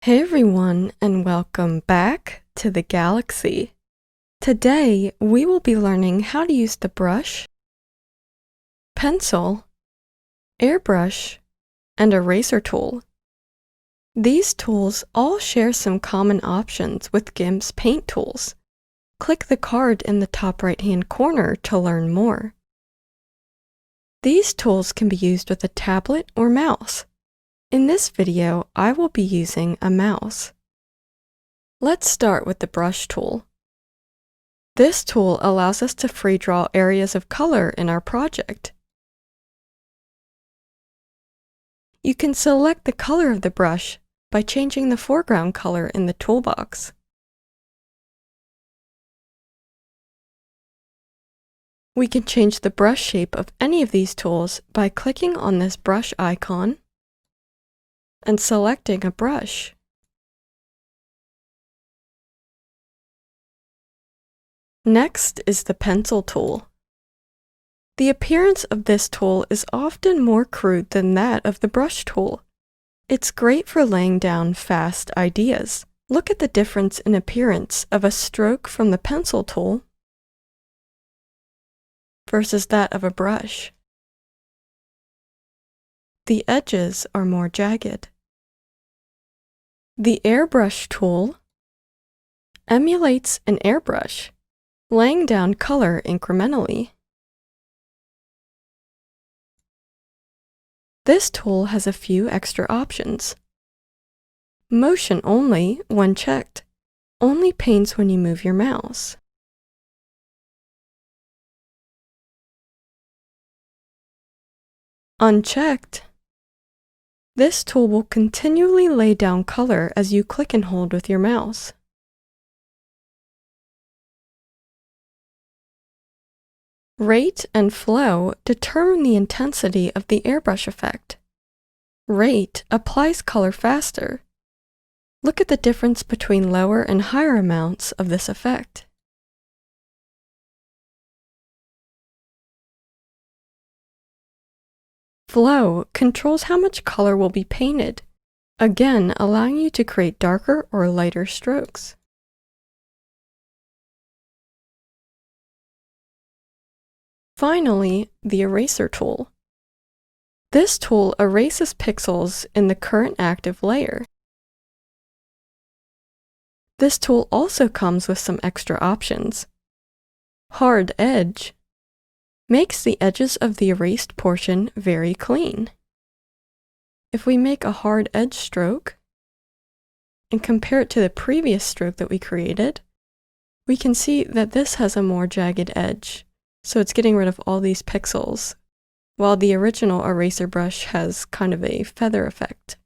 Hey everyone, and welcome back to the galaxy. Today, we will be learning how to use the brush, pencil, airbrush, and eraser tool. These tools all share some common options with GIMP's paint tools. Click the card in the top right-hand corner to learn more. These tools can be used with a tablet or mouse. In this video, I will be using a mouse. Let's start with the brush tool. This tool allows us to free draw areas of color in our project. You can select the color of the brush by changing the foreground color in the toolbox. We can change the brush shape of any of these tools by clicking on this brush icon and selecting a brush. Next is the pencil tool. The appearance of this tool is often more crude than that of the brush tool. It's great for laying down fast ideas. Look at the difference in appearance of a stroke from the pencil tool versus that of a brush. The edges are more jagged. The airbrush tool emulates an airbrush, laying down color incrementally. This tool has a few extra options. Motion only when checked, only paints when you move your mouse. Unchecked, this tool will continually lay down color as you click and hold with your mouse. Rate and flow determine the intensity of the airbrush effect. Rate applies color faster. Look at the difference between lower and higher amounts of this effect. Flow controls how much color will be painted, again allowing you to create darker or lighter strokes. Finally, the eraser tool. This tool erases pixels in the current active layer. This tool also comes with some extra options. Hard edge makes the edges of the erased portion very clean. If we make a hard edge stroke and compare it to the previous stroke that we created, we can see that this has a more jagged edge, so it's getting rid of all these pixels, while the original eraser brush has kind of a feather effect.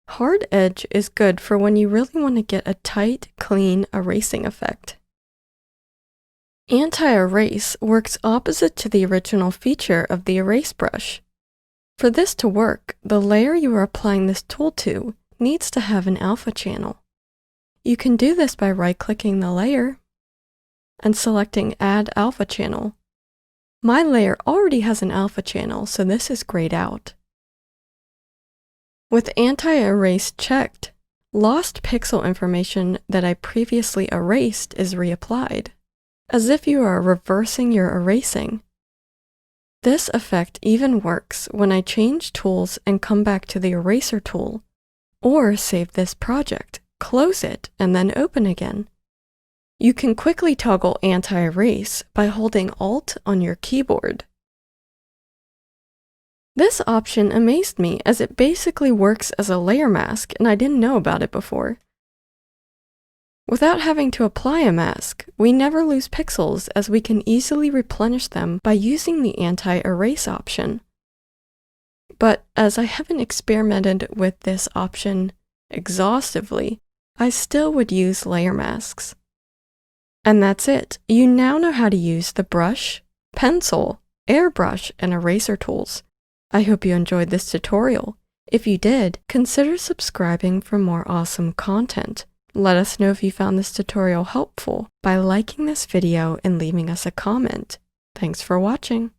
Hard edge is good for when you really want to get a tight, clean erasing effect. Anti-erase works opposite to the original feature of the erase brush. For this to work, the layer you are applying this tool to needs to have an alpha channel. You can do this by right-clicking the layer and selecting Add Alpha Channel. My layer already has an alpha channel, so this is grayed out. With anti-erase checked, lost pixel information that I previously erased is reapplied, as if you are reversing your erasing. This effect even works when I change tools and come back to the eraser tool, or save this project, close it, and then open again. You can quickly toggle anti-erase by holding Alt on your keyboard. This option amazed me as it basically works as a layer mask and I didn't know about it before. Without having to apply a mask, we never lose pixels as we can easily replenish them by using the anti-erase option. But as I haven't experimented with this option exhaustively, I still would use layer masks. And that's it. You now know how to use the brush, pencil, airbrush, and eraser tools. I hope you enjoyed this tutorial. If you did, consider subscribing for more awesome content. Let us know if you found this tutorial helpful by liking this video and leaving us a comment. Thanks for watching.